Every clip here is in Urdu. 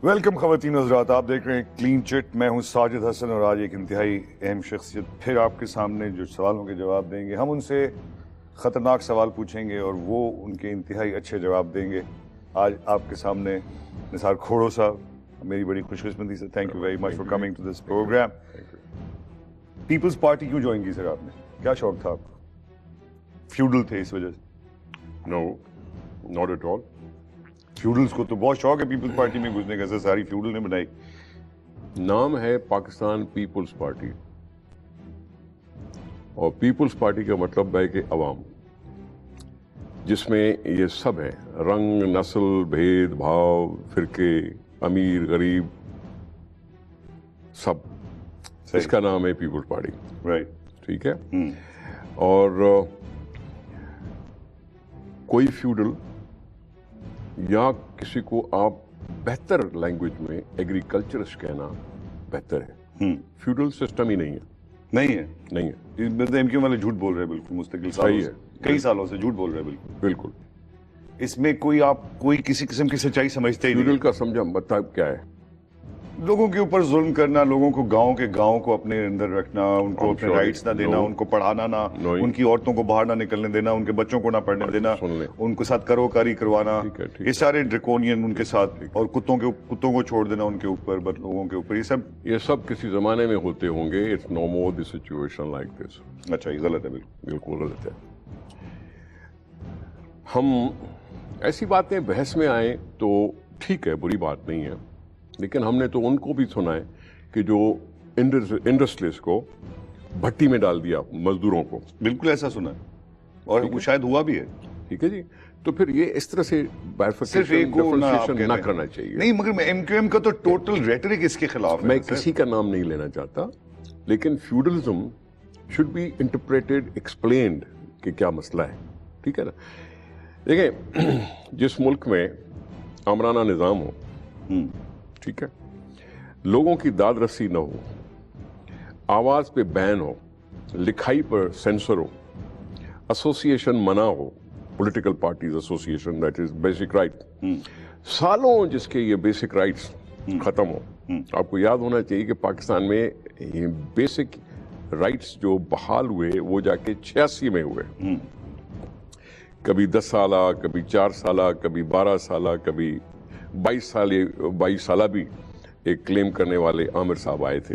ویلکم خواتین حضرات، آپ دیکھ رہے ہیں کلین چٹ. میں ہوں ساجد حسن اور آج ایک انتہائی اہم شخصیت پھر آپ کے سامنے جو سوالوں کے جواب دیں گے. ہم ان سے خطرناک سوال پوچھیں گے اور وہ ان کے انتہائی اچھے جواب دیں گے. آج آپ کے سامنے نثار کھوڑو صاحب، میری بڑی خوش قسمتی سے thank you very much for coming to this programme. Peoples Party کیوں جوائن کی سر آپ نے؟ کیا شوق تھا آپ کو؟ فیوڈل تھے اس وجہ سے؟ نو ناٹ ایٹ آل. فیوڈلز کو تو بہت شوق ہے پیپلز پارٹی میں گھسنے کا، سر ساری فیوڈل نے بنائی. نام ہے پاکستان پیپلز پارٹی، اور پیپلز پارٹی کا مطلب ہے کہ عوام، جس میں یہ سب ہیں، رنگ، نسل، بھید بھاؤ، فرقے، امیر غریب، سب. اس کا نام ہے پیپلز پارٹی. رائٹ. ٹھیک ہے. اور کوئی فیوڈل یا کسی کو آپ بہتر لینگویج میں ایگریکلچرسٹ کہنا بہتر ہے. فیوڈل سسٹم ہی نہیں ہے. نہیں ہے. ایم کیو والے جھوٹ بول رہے ہیں بالکل مستقل. صحیح ہے. کئی سالوں سے جھوٹ بول رہے ہیں بالکل. اس میں آپ کوئی کسی قسم کی سچائی سمجھتے ہی نہیں. فیوڈل کا سمجھا مطلب کیا ہے؟ لوگوں کے اوپر ظلم کرنا، لوگوں کو گاؤں کو اپنے اندر رکھنا، ان کو اپنے رائٹس نہ دینا، ان کو پڑھانا نہ، ان کی عورتوں کو باہر نہ نکلنے دینا، ان کے بچوں کو نہ پڑھنے دینا، ان کے ساتھ کروکاری کروانا، یہ سارے ڈریکونین ان کے ساتھ، اور کتوں کو چھوڑ دینا ان کے اوپر، لوگوں کے اوپر، یہ سب کسی زمانے میں ہوتے ہوں گے. It's no more the situation like this. اچھا، یہ غلط ہے. بالکل غلط ہے. ہم ایسی باتیں بحث میں آئیں تو ٹھیک ہے، بری بات نہیں ہے، لیکن ہم نے تو ان کو بھی سنا ہے کہ جو انڈسٹریز کو بھٹی میں ڈال دیا، مزدوروں کو. بالکل ایسا سنا ہے، اور شاید ہوا بھی ہے. ٹھیک ہے جی. تو پھر یہ اس طرح سے ڈیفرنشیشن نہ کرنا چاہیے. نہیں، مگر ایم کیو ایم کا تو ٹوٹل ریٹرک اس کے خلاف ہے. میں کسی کا نام نہیں لینا چاہتا، لیکن feudalism should be interpreted, explained کہ کیا مسئلہ ہے. ٹھیک ہے نا. دیکھیں، جس ملک میں آمرانہ نظام ہو، ٹھیک ہے، لوگوں کی داد رسی نہ ہو، آواز پہ بین ہو، لکھائی پر سینسر ہو، ایسوسیشن منع ہو، political parties association, that is basic right, سالوں جس کے یہ بیسک رائٹس ختم ہو. آپ کو یاد ہونا چاہیے کہ پاکستان میں یہ بیسک رائٹس جو بحال ہوئے وہ جا کے 86 میں ہوئے. کبھی 10 سالہ، کبھی 4 سالہ، کبھی 12 سالہ، کبھی 22 سالہ بھی ایک کلیم کرنے والے عامر صاحب آئے تھے.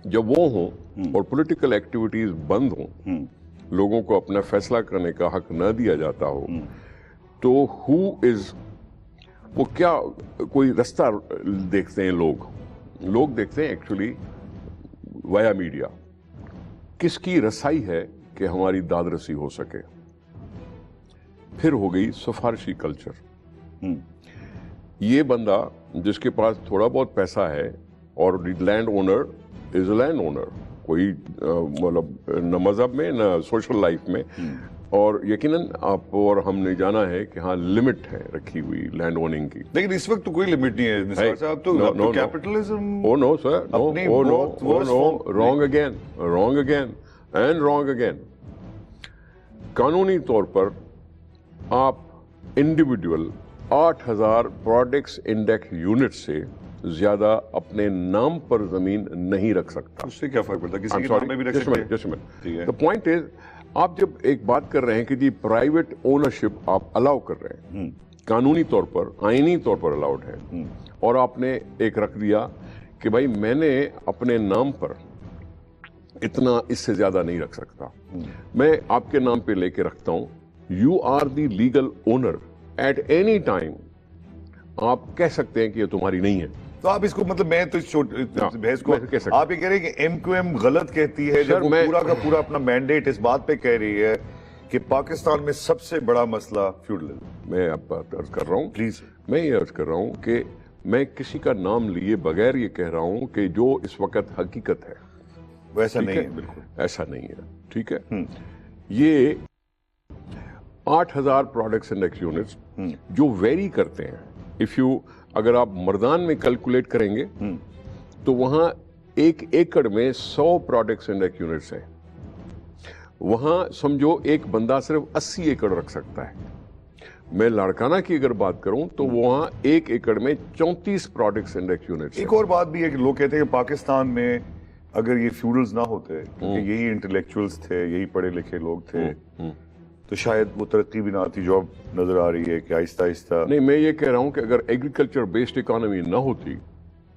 جب وہ ہوں اور پولیٹیکل ایکٹیویٹیز بند ہوں، لوگوں کو اپنا فیصلہ کرنے کا حق نہ دیا جاتا ہو، تو وہ کیا کوئی رستہ دیکھتے ہیں؟ لوگ دیکھتے ہیں ایکچولی وایا میڈیا، کس کی رسائی ہے کہ ہماری داد رسی ہو سکے. پھر ہو گئی سفارشی کلچر. یہ بندہ جس کے پاس تھوڑا بہت پیسہ ہے، اور landowner is a landowner, کوئی مطلب نہ مذہب میں نہ سوشل لائف میں، اور یقیناً آپ اور ہم نے جانا ہے کہ ہاں لمٹ ہے رکھی ہوئی لینڈ اوننگ کی. لیکن اس وقت تو کوئی لمٹ نہیں ہے نثار صاحب. تو کیپٹلزم. او نو سر، نو، رانگ اگین. قانونی طور پر آپ انڈیویڈول 8000 پروڈکٹس انڈیکس یونٹ سے زیادہ اپنے نام پر زمین نہیں رکھ سکتا. اس سے کیا فرق پڑتا ہے؟ کسی کے نام میں بھی رکھ سکتے ہیں. The point is، آپ جب ایک بات کر رہے ہیں کہ جی پرائیویٹ اونرشپ آپ الاؤ کر رہے ہیں، قانونی طور پر، آئینی طور پر الاؤڈ ہے، اور آپ نے ایک رکھ دیا کہ بھائی میں نے اپنے نام پر اتنا، اس سے زیادہ نہیں رکھ سکتا، میں آپ کے نام پہ لے کے رکھتا ہوں. You are the legal owner at any time. آپ کہہ سکتے ہیں کہ یہ تمہاری نہیں ہے. تو آپ اس کو مطلب، میں تو اس بحث کو آپ یہ کہہ رہے ہیں کہ ایم کیو ایم غلط کہتی ہے جب وہ پورا کا پورا اپنا مینڈیٹ اس بات پہ کہہ رہی ہے کہ پاکستان میں سب سے بڑا مسئلہ فیوڈلزم. میں آپ عرض کر رہا ہوں، پلیز، میں یہ عرض کر رہا ہوں کہ میں کسی کا نام لیے بغیر یہ کہہ رہا ہوں کہ جو اس وقت حقیقت ہے ویسا نہیں ہے. بالکل ایسا نہیں ہے. ٹھیک ہے. یہ 8000 پروڈکٹس انڈیکس یونٹس جو ویری کرتے ہیں. اگر آپ مردان میں کیلکولیٹ کریں گے تو وہاں 1 ایکڑ میں 100 پروڈکٹس انڈیکس یونٹس ہیں. وہاں سمجھو ایک بندہ صرف 80 ایکڑ رکھ سکتا ہے. میں لاڑکانہ کی اگر بات کروں تو وہاں 1 ایکڑ میں 34 پروڈکٹس انڈیکس یونٹس. ایک اور بات بھی ہے کہ لوگ کہتے ہیں کہ پاکستان میں اگر یہ فیوڈلز نہ ہوتے کیونکہ یہی انٹلیکچوئلز تھے, یہی پڑھے لکھے لوگ تھے, تو شاید وہ ترقی بھی نہ آتی جو اب نظر آ رہی ہے کہ آہستہ آہستہ. نہیں, میں یہ کہہ رہا ہوں کہ اگر ایگریکلچر بیسڈ اکانومی نہ ہوتی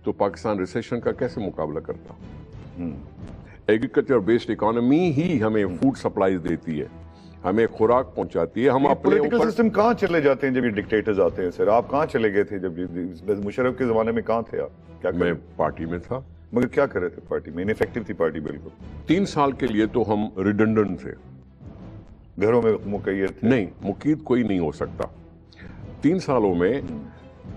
تو پاکستان ریسیشن کا کیسے مقابلہ کرتا؟ ایگریکلچر بیسڈ اکانومی ہی ہمیں فوڈ سپلائیز دیتی ہے, ہمیں خوراک پہنچاتی ہے. ہم اپنے پولیٹیکل سسٹم کہاں چلے جاتے ہیں جب یہ ڈکٹیٹرز آتے ہیں سر؟ آپ کہاں چلے گئے تھے جب مشرف کے زمانے میں؟ کہاں تھے آپ؟ کیا میں پارٹی میں تھا. مگر کیا کر رہے تھے پارٹی میں؟ انیفیکٹو تھی پارٹی بالکل. 3 سال کے لیے تو ہم ریڈنڈنٹ تھے, گھروں میں مقید تھے. نہیں, مقید کوئی نہیں ہو سکتا. 3 سالوں میں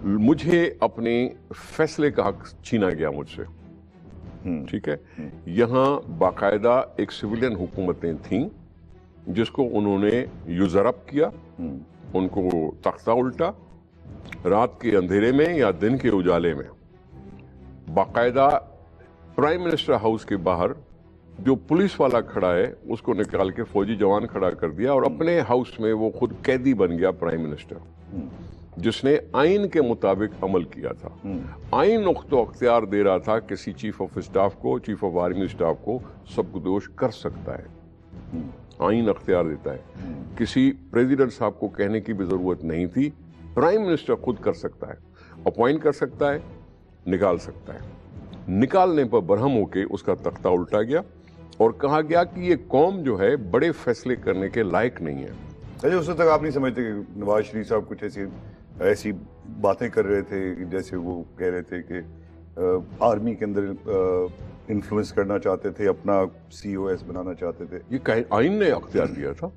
مجھے اپنے فیصلے کا حق چھینا گیا مجھ سے, ٹھیک ہے. یہاں باقاعدہ ایک سویلین حکومتیں تھیں جس کو انہوں نے یوزرپ کیا, ان کو تختہ الٹا, رات کے اندھیرے میں یا دن کے اجالے میں باقاعدہ پرائم منسٹر ہاؤس کے باہر جو پولیس والا کھڑا ہے اس کو نکال کے فوجی جوان کھڑا کر دیا, اور اپنے ہاؤس میں وہ خود قیدی بن گیا پرائم منسٹر, جس نے آئین کے مطابق عمل کیا تھا. آئین نقطہ اختیار دے رہا تھا کسی چیف آف اسٹاف کو, چیف آف آرمی اسٹاف کو سب دوش کر سکتا ہے, آئین اختیار دیتا ہے. کسی پریزیڈنٹ صاحب کو کہنے کی بھی ضرورت نہیں تھی, پرائم منسٹر خود کر سکتا ہے, اپوائنٹ کر سکتا ہے, نکال سکتا ہے. نکالنے پر برہم ہو کے اس کا تختہ الٹا گیا اور کہا گیا کہ یہ قوم جو ہے بڑے فیصلے کرنے کے لائق نہیں ہے. اچھا, اس وقت تک آپ نہیں سمجھتے کہ نواز شریف صاحب کچھ ایسی باتیں کر رہے تھے جیسے وہ کہہ رہے تھے کہ آرمی کے اندر انفلوئنس کرنا چاہتے تھے, اپنا سی او ایس بنانا چاہتے تھے؟ یہ آئین نے اختیار دیا تھا,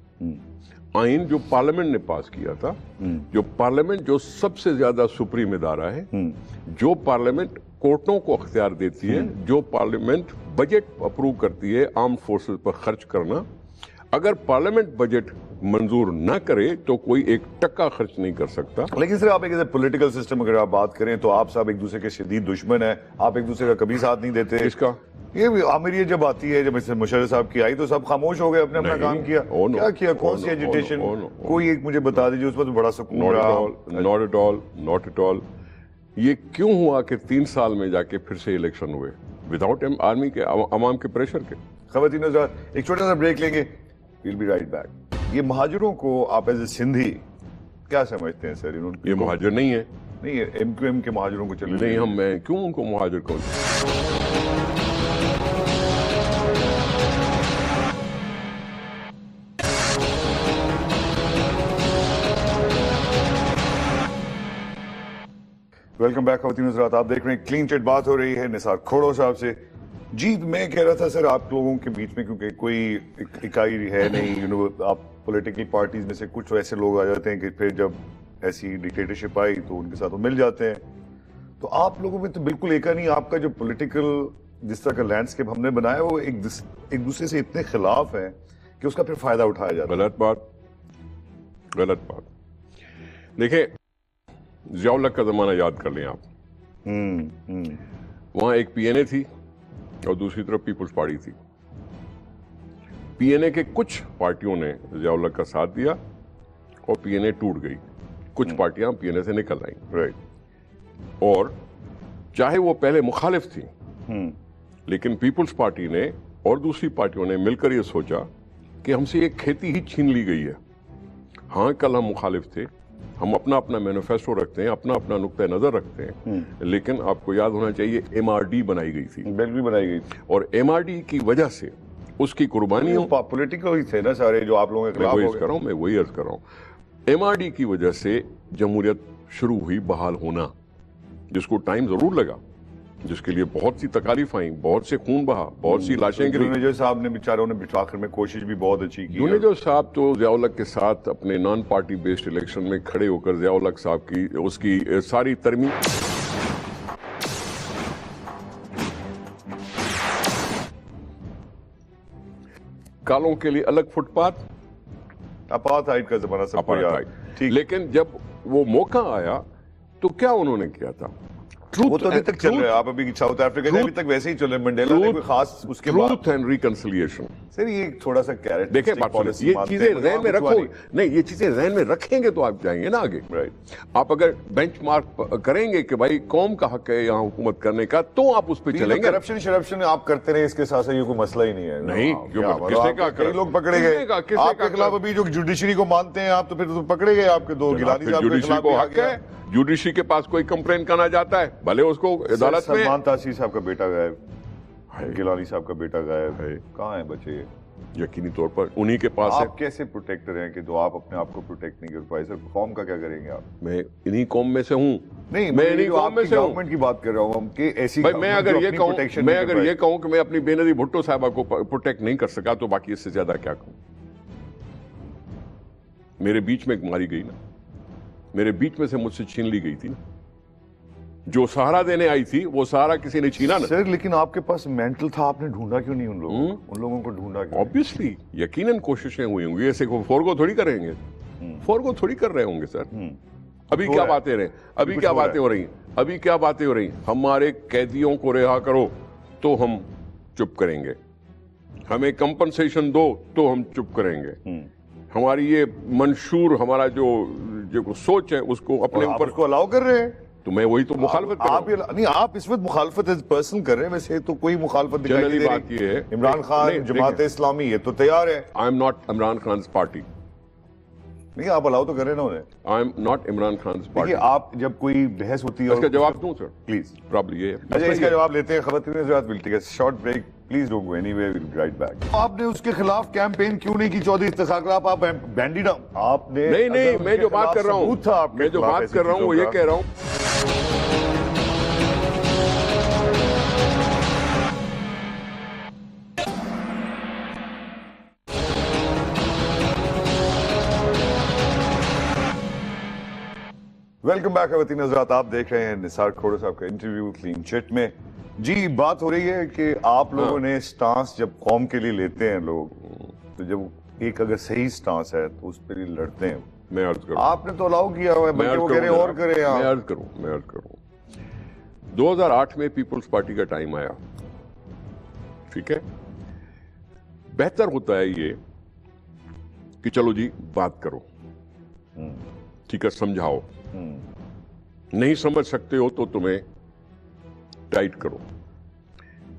آئین جو پارلیمنٹ نے پاس کیا تھا, جو پارلیمنٹ جو سب سے زیادہ سپریم ادارہ ہے, جو پارلیمنٹ کورٹوں کو اختیار دیتی ہے, جو پارلیمنٹ بجٹ اپروو کرتی ہے آرم فورسز پر خرچ کرنا. اگر پارلیمنٹ بجٹ منظور نہ کرے تو کوئی 1 ٹکا خرچ نہیں کر سکتا. لیکن سر آپ ایک پولیٹیکل سسٹم اگر آپ بات کریں تو آپ صاحب ایک دوسرے کے شدید دشمن ہیں, آپ ایک دوسرے کا کبھی ساتھ نہیں دیتے. اس کا یہ آمریت جب آتی ہے, جب مشرف صاحب کی آئی تو سب خاموش ہو گئے, اپنے اپنا کام کیا. کیا کیا, کون سی ایجیٹیشن, کوئی ایک مجھے بتا دیجیے اس پر بڑا سکون رہا. not at all. یہ کیوں ہوا کہ 3 سال میں جا کے پھر سے الیکشن ہوئے وداؤٹ آرمی کے, عوام کے پریشر کے؟ خواتین حضرات ایک چھوٹا سا بریک لیں گے, we'll be right back. یہ مہاجروں کو آپ ایز اے سندھی کیا سمجھتے ہیں سر؟ یہ مہاجر نہیں ہے. نہیں ہے, ایم کیو ایم کے مہاجروں کو چلے نہیں, میں کیوں ان کو مہاجر کہوں؟ ویلکم بیک خواتین حضرات, آپ دیکھ رہے ہیں کلین چٹ. بات ہو رہی ہے نثار کھوڑو صاحب سے. جی میں کہہ رہا تھا سر آپ لوگوں کے بیچ میں کیونکہ کوئی اکائی ہے نہیں, آپ پولیٹیکل پارٹیز میں سے کچھ ایسے لوگ آ جاتے ہیں کہ پھر جب ایسی ڈکٹیٹرشپ آئی تو ان کے ساتھ وہ مل جاتے ہیں. تو آپ لوگوں میں تو بالکل ایکا نہیں, آپ کا جو پولیٹیکل جس طرح کا لینڈسکیپ ہم نے بنایا وہ ایک دوسرے سے اتنے خلاف ہے کہ اس کا پھر فائدہ اٹھایا جاتا ہے. غلط بات. دیکھیں, ضیاء الحق کا زمانہ یاد کر لیں آپ. وہاں ایک پی این اے تھی اور دوسری طرف پیپلز پارٹی تھی. پی این اے کے کچھ پارٹیوں نے ضیاء الحق کا ساتھ دیا اور پی این اے ٹوٹ گئی. کچھ پارٹیاں پی این اے سے نکل آئیں, اور چاہے وہ پہلے مخالف تھیں, لیکن پیپلز پارٹی نے اور دوسری پارٹیوں نے مل کر یہ سوچا کہ ہم سے یہ کھیتی ہی چھین لی گئی ہے. ہاں کل ہم مخالف تھے, ہم اپنا اپنا مینیفیسٹو رکھتے ہیں, اپنا اپنا نقطہ نظر رکھتے ہیں, لیکن آپ کو یاد ہونا چاہیے ایم آر ڈی بنائی گئی تھی, بل بھی بنائی گئی تھی, اور ایم آر ڈی کی وجہ سے اس کی قربانیوں پولیٹیکل ہی تھے نا سارے جو آپ لوگوں کے خلاف ہو گئے. میں وہی عرض کر رہا ہوں, ایم آر ڈی کی وجہ سے جمہوریت شروع ہوئی بحال ہونا, جس کو ٹائم ضرور لگا, جس کے لیے بہت سی تکالیف آئیں, بہت سے خون بہا, بہت سی لاشیں گری. جونیجر صاحب نے بیچاروں نے آخر میں کوشش بھی بہت اچھی کی. جونیجر صاحب تو ضیاء الحق کے ساتھ اپنے نان پارٹی بیسڈ الیکشن میں کھڑے ہو کر ضیاء الحق صاحب کی اس کی ساری ترمیم کالوں کے لیے الگ فٹ پاتھ, اپارتھائیڈ کا زمانہ سب کو یاد. لیکن جب وہ موقع آیا تو کیا انہوں نے کیا تھا؟ وہ تو ابھی تک چل رہا ہے. آپ ابھی ساؤتھ افریقہ میں ابھی تک ویسے ہی چل رہے ہیں. منڈیلا نے کوئی خاص اس کے بعد ٹروتھ اینڈ ریکنسیلیشن. سر یہ تھوڑا سا کیریٹ دیکھیں بات سنیں, یہ چیزیں ذہن میں رکھو, نہیں یہ چیزیں ذہن میں رکھیں گے تو آپ جائیں گے نا آگے. آپ اگر بینچ مارک کریں گے کہ بھائی قوم کا حق ہے یہاں حکومت کرنے کا, تو آپ اس پہ چلیں گے. کرپشن شرپشن آپ کرتے رہے, اس کے ساتھ یہ کوئی مسئلہ ہی نہیں ہے. نہیں, کس نے کئی لوگ پکڑے گئے آپ کے خلاف ابھی جو جوڈیشری کو مانتے ہیں آپ, تو پھر پکڑے گئے آپ کے دو. گیلانی صاحب کے خلاف کو حق ہے, جوڈیشری کے پاس کوئی کمپلین کرنا جاتا ہے, بھلے اس کو عدالت میں. سلمان تاثیر صاحب کا بیٹا غائب, گیلانی صاحب کا بیٹا غائب ہے, کہاں ہیں بچے؟ یقینی طور پر انہی کے پاس ہے. آپ کیسے پروٹیکٹر ہیں کہ تو آپ اپنے آپ کو پروٹیکٹ نہیں کر پائے؟ سر قوم کا کیا کریں گے آپ؟ میں انہی قوم میں سے ہوں. نہیں, میں انہی قوم میں سے ہوں. گورنمنٹ کی بات کر رہا ہوں کہ ایسی. میں اگر یہ کہوں کہ میں اپنی بے نظیر بھٹو صاحبہ کو پروٹیکٹ نہیں کر سکا, تو باقی اس سے زیادہ کیا کہوں. میرے بیچ میں ماری گئی نا, میرے بیچ میں سے مجھ سے چھین لی گئی تھی نا. جو سہارا دینے آئی تھی وہ سہارا کسی نے چھینا نا. سر لیکن آپ کے پاس مینٹل تھا, آپ نے ڈھونڈا کیوں نہیں ان لوگوں کو ڈھونڈا کیوں؟ آبویسلی یقیناً کوششیں ہوئی ہوں گی, ایسے فورگو تھوڑی کریں گے, فورگو تھوڑی کر رہے ہوں گے سر. ابھی کیا باتیں رہیں, ابھی کیا باتیں ہو رہی, ہمارے قیدیوں کو رہا کرو تو ہم چپ کریں گے, ہمیں کمپنسیشن دو تو ہم چپ کریں گے. ہماری یہ منشور ہمارا جو سوچ ہے اس کو اپنے اوپر کو الاؤ کر رہے ہیں, تو میں وہی تو مخالفت کر رہا ہوں. نہیں, آپ اس وقت مخالفت ایز پرسن کر رہے ہیں, ویسے تو کوئی مخالفت دکھائی نہیں دے رہی. بات یہ ہے عمران خان جماعت اسلامی یہ تو تیار ہے. I am not Imran Khan's party. نہیں, آپ الاؤ تو کر رہے ہیں نا انہیں. I am not Imran Khan's party. آپ جب کوئی بحث ہوتی ہے اس کا جواب دوں سر پلیز. پرابلی یہ ہے. اچھا, اس کا جواب لیتے ہیں. خواتین حضرات, we'll take a short break. Please don't go anywhere. We'll be right back. آپ نے اس کے خلاف کیمپین کیوں نہیں کی چودھری افتخار خلاف؟ آپ بینڈی ڈاؤن. آپ نے نہیں, میں جو بات کر رہا ہوں وہ یہ کہہ رہا ہوں. ویلکم بیک خواتین حضرات, آپ دیکھ رہے ہیں نثار کھوڑا صاحب کا انٹرویو کلین چٹ میں. جی, بات ہو رہی ہے کہ آپ لوگوں نے سٹانس جب قوم کے لیے لیتے ہیں لوگ, تو جب ایک اگر صحیح سٹانس ہے تو اس پہ لڑتے ہیں. میں عرض کروں, آپ نے تو الاؤ کیا ہوا ہے, بلکہ وہ کہہ رہے ہیں اور کریں. میں عرض کروں 2008 میں پیپلز پارٹی کا ٹائم آیا, ٹھیک ہے. بہتر ہوتا ہے یہ کہ چلو جی بات کرو, ٹھیک ہے, سمجھاؤ. نہیں سمجھ سکتے ہو تو تمہیں ٹائٹ کرو.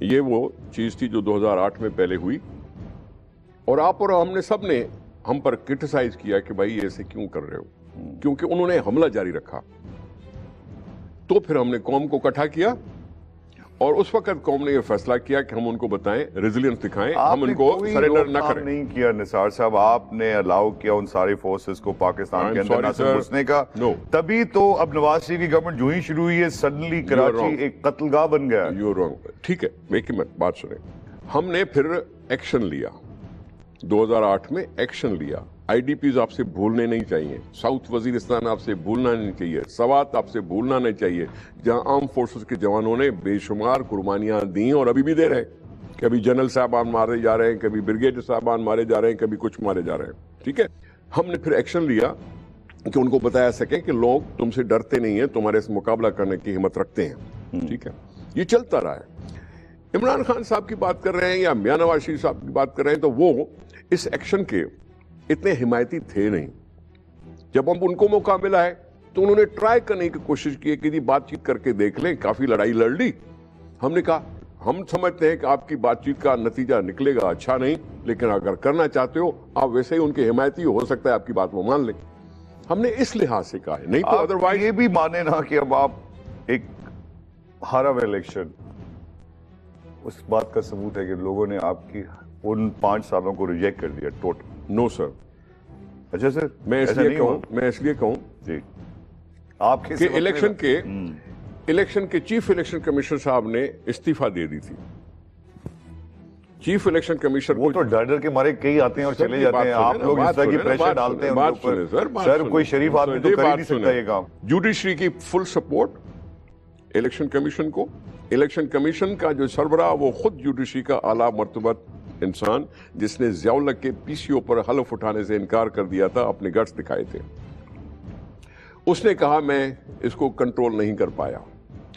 یہ وہ چیز تھی جو 2008 میں پہلے ہوئی, اور آپ اور ہم نے سب نے ہم پر کرٹیسائز کیا کہ بھائی ایسے کیوں کر رہے ہو, کیونکہ انہوں نے حملہ جاری رکھا. تو پھر ہم نے قوم کو اکٹھا کیا, اور اس وقت قوم نے یہ فیصلہ کیا کہ ہم ان کو بتائیں, ریزیلینس دکھائیں, ہم ان کو سرنڈر نہ کریں. نہیں کیا نثار صاحب, آپ نے الاؤ کیا ان سارے فورسز کو پاکستان کے اندر نہ صرف گھسنے کا. تبھی تو اب نواز شریف کی گورنمنٹ جو ہی شروع ہوئی ہے, سڈنلی کراچی ایک قتل گاہ بن گیا. You wrong. ٹھیک ہے, ایک منٹ بات سنیں. ہم نے پھر ایکشن لیا 2008 میں, ایکشن لیا. آئی ڈی پیز آپ سے بھولنے نہیں چاہیے, ساؤتھ وزیرستان آپ سے بھولنا نہیں چاہیے, سوات آپ سے بھولنا نہیں چاہیے, جہاں آرم فورسز کے جوانوں نے بے شمار قربانیاں دیں اور ابھی بھی دے رہے ہیں. کبھی جنرل صاحبان مارے جا رہے ہیں, کبھی بریگیڈ صاحبان مارے جا رہے ہیں, کبھی کچھ مارے جا رہے ہیں. ٹھیک ہے, ہم نے پھر ایکشن لیا کہ ان کو بتایا سکیں کہ لوگ تم سے ڈرتے نہیں ہیں, تمہارے سے مقابلہ کرنے کی ہمت رکھتے ہیں. ٹھیک ہے, یہ چلتا رہا ہے. عمران خان صاحب کی بات کر رہے ہیں یا میاں نواز شریف صاحب کی بات کر رہے ہیں, تو وہ اس ایکشن کے اتنے حمایتی تھے نہیں. جب ہم ان کو موقع ملا ہے تو انہوں نے ٹرائی کرنے کی کوشش کی کہ جی بات چیت کر کے دیکھ لیں. کافی لڑائی لڑ لی. ہم نے کہا ہم سمجھتے ہیں کہ آپ کی بات چیت کا نتیجہ نکلے گا اچھا نہیں, لیکن اگر کرنا چاہتے ہو آپ ویسے ہی ان کے حمایتی ہو سکتا ہے آپ کی بات وہ مان لیں. ہم نے اس لحاظ سے کہا ہے, نہیں تو ادروائز. یہ بھی مانے نا کہ اب آپ ایک ہارا ہوا الیکشن, اس بات کا ثبوت ہے کہ لوگوں نے آپ کی ان 5 سالوں کو ریجیکٹ کر دیا ٹوٹل. نو سر. اچھا سر, میں اس لیے کہوں جی آپ کہ الیکشن کے چیف الیکشن کمیشنر صاحب نے استعفیٰ دے دی تھی. چیف الیکشن کمیشنر وہ تو ڈر کے مارے کئی آتے ہیں اور چلے جاتے ہیں. آپ لوگ اس طرح کی پریشر ڈالتے ہیں ان کے اوپر. سر کوئی شریف آدمی تو کر ہی نہیں سکتا یہ کام. جوڈیشری کی فل سپورٹ الیکشن کمیشن کو. الیکشن کمیشن کا جو سربراہ وہ خود جوڈیشری کا اعلیٰ مرتبہ انسان, جس نے ضیاء الحق کے پی سی او پر حلف اٹھانے سے انکار کر دیا تھا, اپنے گٹس دکھائے تھے. اس نے کہا میں اس کو کنٹرول نہیں کر پایا.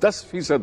10%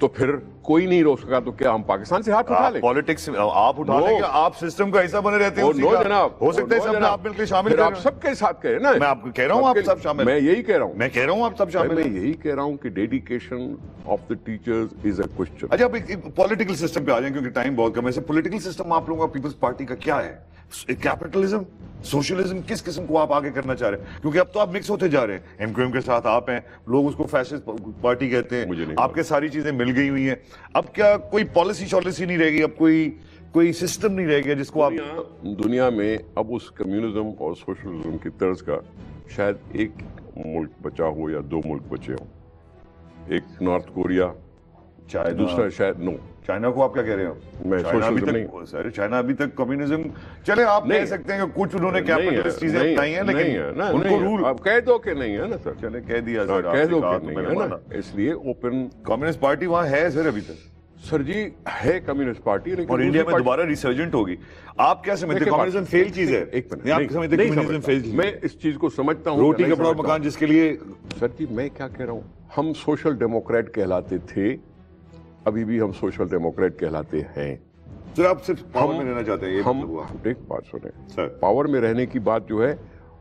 تو پھر کوئی نہیں روک سکا تو کیا ہم پاکستان سے ہاتھ اٹھا لیں؟ پالیٹکس آپ اٹھا لیں گے، آپ سسٹم کا حصہ بنے رہتے ہیں اسی نو کا. جناب، ہو سکتا ہے سب میں آپ مل کے شامل پھر کر آپ سب کے ساتھ کہیں نا. میں آپ کو کہہ رہا ہوں آپ سب شامل. میں یہی کہہ رہا ہوں، میں کہہ رہا ہوں آپ سب شامل. میں یہی کہہ رہا ہوں کہ dedication of the teachers is a question. اچھا اب ایک پولیٹیکل سسٹم پہ آ جائیں کیونکہ ٹائم بہت کم ہے. پولیٹیکل سسٹم آپ لوگوں کا پیپلز پارٹی کا کیا ہے؟ کیپٹلزم، سوشلزم، کس قسم کو آپ آگے کرنا چاہ رہے ہیں؟ کیونکہ اب تو آپ مکس ہوتے جا رہے ہیں. ایم کیو ایم کے ساتھ آپ ہیں، لوگ اس کو فیشسٹ پارٹی کہتے ہیں، آپ کے ساری چیزیں مل گئی ہوئی ہیں. اب کیا کوئی پالیسی شالیسی نہیں رہے گی؟ اب کوئی سسٹم نہیں رہ گیا جس کو آپ دنیا میں اب اس کمیونزم اور سوشلزم کی طرز کا شاید ایک ملک بچا ہو یا دو ملک بچے ہوں. ایک نارتھ کوریا، دوسرا شاید نو. چائنا کو آپ کیا کہہ رہے ہو؟ میں سوشلزم نہیں، سر چائنا ابھی تک کمیونزم، چلے آپ کہہ سکتے ہیں کہ کچھ انہوں نے کیپٹلسٹ چیزیں اپنائی ہیں لیکن ان کو رول آپ کہہ دو کہ نہیں ہے نا سر. چلے کہہ دیا سر، کہہ دو کہ نہیں ہے نا. اس لیے اوپن کمیونسٹ پارٹی وہاں ہے سر ابھی تک. سر جی ہے کمیونسٹ پارٹی، لیکن اور انڈیا میں دوبارہ ریسرجنٹ ہوگی. آپ کیا سمجھتے ہیں کمیونزم فیل چیز ہے؟ ایک منٹ، آپ سمجھتے ہیں کمیونزم فیل چیز؟ میں اس چیز کو سمجھتا ہوں. روٹی کپڑا اور مکان جس کے لیے. سر جی میں کیا کہہ رہا ہوں، ہم سوشل ڈیموکریٹ کہلاتے تھے، ابھی بھی ہم سوشل ڈیموکریٹ کہلاتے ہیں. سر آپ صرف پاور میں رہنا چاہتے ہیں؟ ہم ایک بات سنیں، پاور میں رہنے کی بات جو ہے،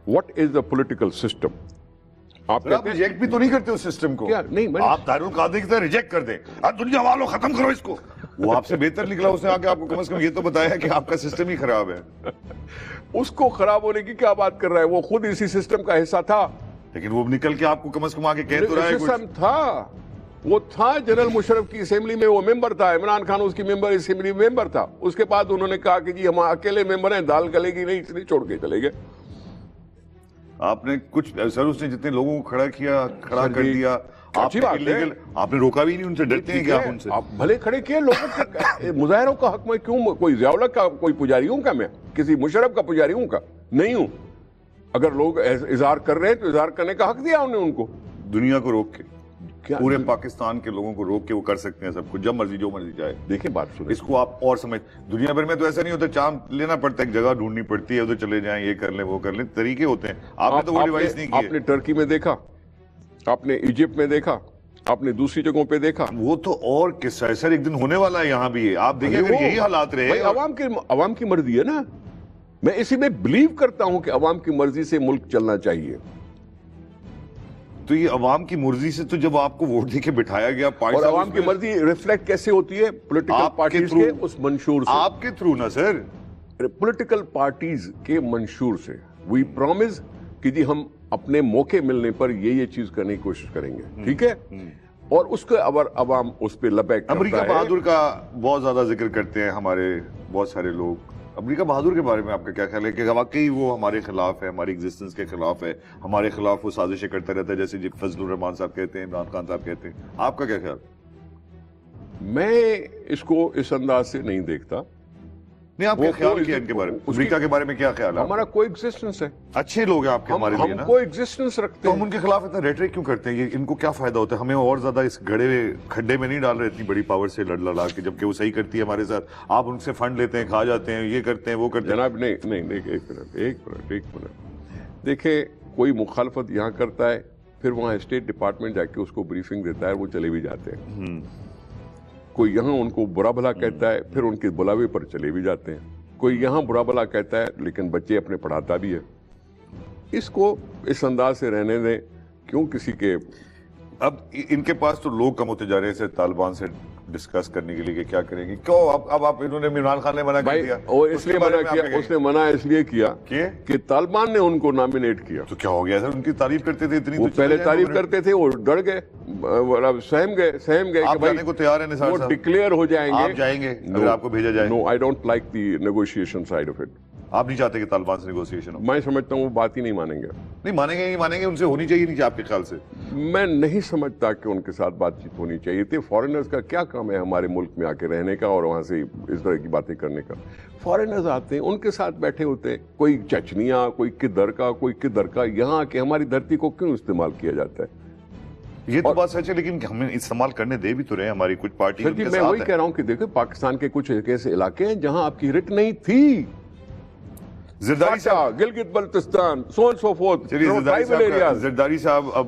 what is the political system. آپ ریجیکٹ بھی تو نہیں کرتے اس سسٹم کو؟ نہیں، آپ دار القاضی کی طرح ریجیکٹ کر دیں، دنیا والوں ختم کرو اس کو. وہ آپ سے بہتر نکلا، اس نے آ کے آپ کو کم از کم یہ تو بتایا کہ آپ کا سسٹم ہی خراب ہے. اس کو خراب ہونے کی کیا بات کر رہا ہے؟ وہ خود اسی سسٹم کا حصہ تھا. لیکن وہ نکل کے آپ کو کم از کم آگے کہہ تو رہا ہے سسٹم تھا، وہ تھا. جنرل مشرف کی اسمبلی میں وہ ممبر تھا، عمران خان اس کی اسمبلی ممبر تھا. اس کے بعد انہوں نے کہا کہ جی ہم اکیلے ممبر ہیں، دال گلے گی نہیں، اس لیے چھوڑ کے چلے گئے. آپ نے کچھ سر اس نے جتنے لوگوں کو کھڑا کر دیا، آپ نے روکا بھی نہیں. ان سے ڈرتے ہیں کہ آپ ان سے آپ بھلے کھڑے کیے. لوگوں کے مظاہروں کا حق میں کیوں؟ کوئی ضیاء الحق کا کوئی پجاری ہوں کیا میں؟ کسی مشرف کا پجاری ہوں کا؟ نہیں ہوں. اگر لوگ اظہار کر رہے ہیں تو اظہار کرنے کا حق دیا انہوں نے ان کو. دنیا کو روک کے، پورے پاکستان کے لوگوں کو روک کے وہ کر سکتے ہیں سب کچھ، جب مرضی جو مرضی جائے. دیکھیں بات سنیں، اس کو آپ اور سمجھ. دنیا بھر میں تو ایسا نہیں ہوتا، چاند لینا پڑتا ہے، ایک جگہ ڈھونڈنی پڑتی ہے، ادھر چلے جائیں، یہ کر لیں وہ کر لیں، طریقے ہوتے ہیں. آپ نے تو وہ ڈیوائس نہیں کی. آپ نے ٹرکی میں دیکھا، آپ نے ایجپٹ میں دیکھا، آپ نے دوسری جگہوں پہ دیکھا. وہ تو اور قصہ ہے سر، ایک دن ہونے والا ہے یہاں بھی ہے. آپ دیکھیں اگر یہی حالات رہے. عوام کی مرضی ہے نا. میں اسی میں بلیو کرتا ہوں کہ عوام کی مرضی سے ملک چلنا چاہیے. تو یہ عوام کی مرضی سے تو جب آپ کو ووٹ دے کے بٹھایا گیا، اور عوام کی مرضی ریفلیکٹ کیسے ہوتی ہے؟ پولیٹیکل پارٹیز کے اس منشور سے. آپ کے تھرو نا سر، پولیٹیکل پارٹیز کے منشور سے. وی پرومس کہ جی ہم اپنے موقع ملنے پر یہ چیز کرنے کی کوشش کریں گے، ٹھیک ہے؟ اور اس کے عوام اس پہ لبیک. امریکہ بہادر کا بہت زیادہ ذکر کرتے ہیں ہمارے بہت سارے لوگ. امریکہ بہادر کے بارے میں آپ کا کیا خیال ہے کہ واقعی وہ ہمارے خلاف ہے، ہماری ایگزسٹنس کے خلاف ہے، ہمارے خلاف وہ سازشیں کرتا رہتا ہے، جیسے جی فضل الرحمان صاحب کہتے ہیں، عمران خان صاحب کہتے ہیں؟ آپ کا کیا خیال؟ میں اس کو اس انداز سے نہیں دیکھتا. نہیں، آپ کا خیال کیا ان کے بارے میں؟ امریکہ کے بارے میں کیا خیال ہے؟ ہمارا کوئی ایگزسٹنس ہے، اچھے لوگ ہیں آپ کے ہمارے لیے نا. ہم کوئی ایگزسٹنس رکھتے تو ہیں. ہم ان کے خلاف اتنا ریٹرک کیوں کرتے ہیں؟ یہ ان کو کیا فائدہ ہوتا ہے؟ ہمیں اور زیادہ اس گڑے ہوئے کھڈے میں نہیں ڈال رہے اتنی بڑی پاور سے لڑ کے، جبکہ وہ صحیح کرتی ہے ہمارے ساتھ. آپ ان سے فنڈ لیتے ہیں، کھا جاتے ہیں، یہ کرتے ہیں وہ کرتے ہیں. جناب نہیں ایک منٹ دیکھیں، کوئی مخالفت یہاں کرتا ہے، پھر وہاں اسٹیٹ ڈپارٹمنٹ جا کے اس کو بریفنگ دیتا ہے، وہ چلے بھی جاتے ہیں. کوئی یہاں ان کو برا بھلا کہتا ہے، پھر ان کے بلاوے پر چلے بھی جاتے ہیں. کوئی یہاں برا بھلا کہتا ہے لیکن بچے اپنے پڑھاتا بھی ہے. اس کو اس انداز سے رہنے دیں. کیوں کسی کے اب ان کے پاس تو لوگ کم ہوتے جا رہے ہیں طالبان سے ڈسکس کرنے کے لیے کہ کیا کریں گے. کیوں اب آپ انہوں نے عمران خان نے منع کر دیا؟ اس لیے منع کیا، اس نے منع اس لیے کیا کہ طالبان نے ان کو نامینیٹ کیا. تو کیا ہو گیا سر؟ ان کی تعریف کرتے تھے اتنی. وہ پہلے تعریف کرتے تھے، وہ ڈر گئے، سہم گئے. آپ جانے کو تیار ہیں نثار صاحب؟ وہ ڈکلیئر ہو جائیں گے. آپ جائیں گے اگر آپ کو بھیجا جائے؟ No, I don't like the negotiation side of it. آپ نہیں چاہتے کہ طالبان سے نیگوسیشن ہو؟ میں سمجھتا ہوں وہ بات ہی نہیں مانیں گے. نہیں مانیں گے، ان سے ہونی چاہیے نہیں آپ کے خیال سے؟ میں نہیں سمجھتا کہ ان کے ساتھ بات چیت ہونی چاہیے تھی. فارینرز کا کیا کام ہے ہمارے ملک میں آ کے رہنے کا اور وہاں سے اس طرح کی باتیں کرنے کا؟ فارینرز آتے ہیں، ان کے ساتھ بیٹھے ہوتے ہیں، کوئی چچنیا، کوئی کدھر کا. یہاں آ کے ہماری دھرتی کو کیوں استعمال کیا جاتا ہے؟ یہ تو بات سچ ہے، لیکن ہمیں استعمال کرنے دے بھی تو رہے ہماری کچھ پارٹی. میں وہی کہہ رہا ہوں کہ دیکھیں، پاکستان کے کچھ ایسے علاقے ہیں جہاں آپ کی رٹ نہیں تھی. زرداری صاحب، Gilgit Baltistan, so and so forth, tribal areas. Zardari صاحب اب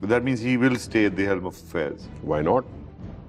That means he will stay at the helm of affairs. Why not?